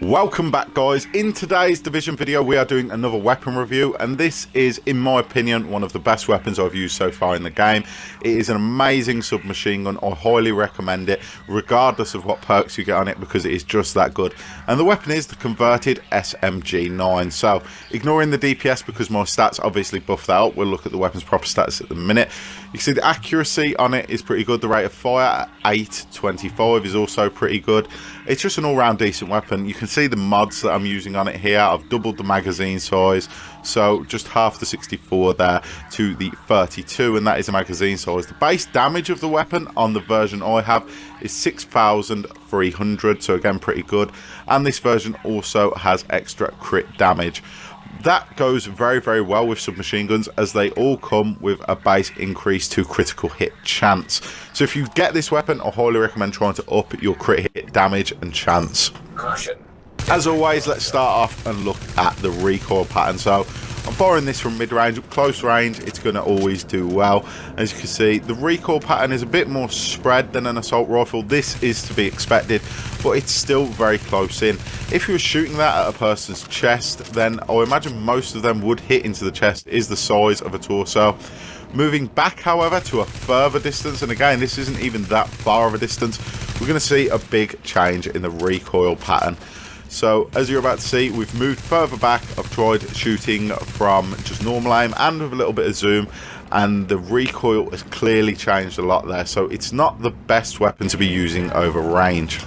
Welcome back, guys. In today's Division video we are doing another weapon review, and this is, in my opinion, one of the best weapons I've used so far in the game. It is an amazing submachine gun. I highly recommend it regardless of what perks you get on it, because it is just that good. And the weapon is the converted SMG9. So ignoring the DPS because my stats obviously buff that up, we'll look at the weapon's proper stats at the minute. You can see the accuracy on it is pretty good. The rate of fire at Ayth 25 is also pretty good. It's just an all-round decent weapon. You can see the mods that I'm using on it here. I've doubled the magazine size, so just half the 64 there to the 32, and that is a magazine size. The base damage of the weapon on the version I have is 6,300, so again pretty good. And this version also has extra crit damage. That goes very, very well with submachine guns, as they all come with a base increase to critical hit chance. So if you get this weapon, I highly recommend trying to up your crit hit damage and chance. Caution. As always, let's start off and look at the recoil pattern. So I'm firing this from mid-range. Close range, it's going to always do well. As you can see, the recoil pattern is a bit more spread than an assault rifle. This is to be expected, but it's still very close in. If you were shooting that at a person's chest, then I imagine most of them would hit into the chest, is the size of a torso. Moving back, however, to a further distance, and again, this isn't even that far of a distance, we're going to see a big change in the recoil pattern. So as you're about to see, we've moved further back. I've tried shooting from just normal aim and with a little bit of zoom, and the recoil has clearly changed a lot there. So it's not the best weapon to be using over range.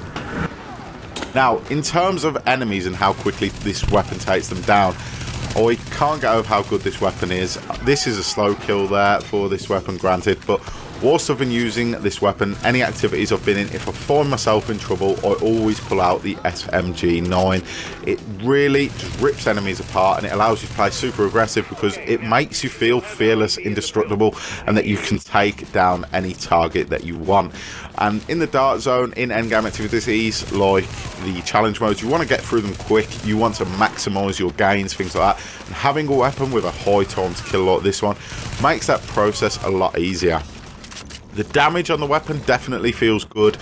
Now, in terms of enemies and how quickly this weapon takes them down, I can't get over how good this weapon is. This is a slow kill there for this weapon, granted, but whilst I've been using this weapon, any activities I've been in, if I find myself in trouble, I always pull out the SMG9. It really just rips enemies apart, and it allows you to play super aggressive because it makes you feel fearless, indestructible, and that you can take down any target that you want. And in the dart zone, in endgame activities like the challenge modes, you want to get through them quick. You want to maximize your gains, things like that. And having a weapon with a high time to kill like this one makes that process a lot easier. The damage on the weapon definitely feels good,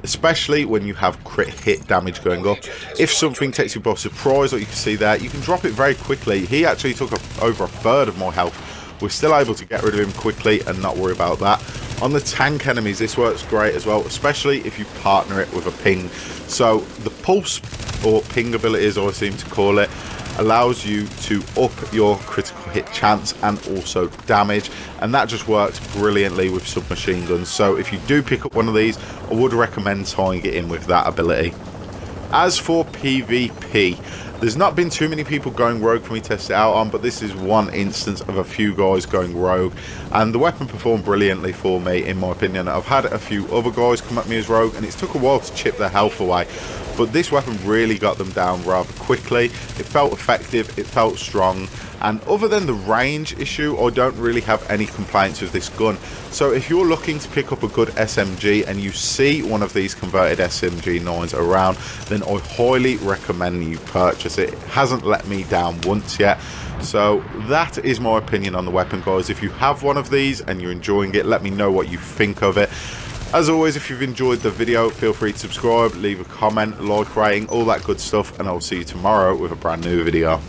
especially when you have crit hit damage going up. If something takes you by surprise, like you can see there, you can drop it very quickly. He actually took over a third of my health. We're still able to get rid of him quickly and not worry about that. On the tank enemies, this works great as well, especially if you partner it with a ping. So the pulse, or ping ability as I seem to call it, allows you to up your critical hit chance and also damage, and that just works brilliantly with submachine guns. So if you do pick up one of these, I would recommend tying it in with that ability. As for PvP, there's not been too many people going rogue for me to test it out on, but this is one instance of a few guys going rogue, and the weapon performed brilliantly for me, in my opinion. I've had a few other guys come at me as rogue, and it's took a while to chip their health away, but this weapon really got them down rather quickly. It felt effective, it felt strong, and other than the range issue, I don't really have any complaints with this gun. So if you're looking to pick up a good SMG and you see one of these converted SMG9s around, then I highly recommend you purchase it. It hasn't let me down once yet. So that is my opinion on the weapon, guys. If you have one of these and you're enjoying it, let me know what you think of it. As always, if you've enjoyed the video, feel free to subscribe, leave a comment, like, rating, all that good stuff, and I'll see you tomorrow with a brand new video.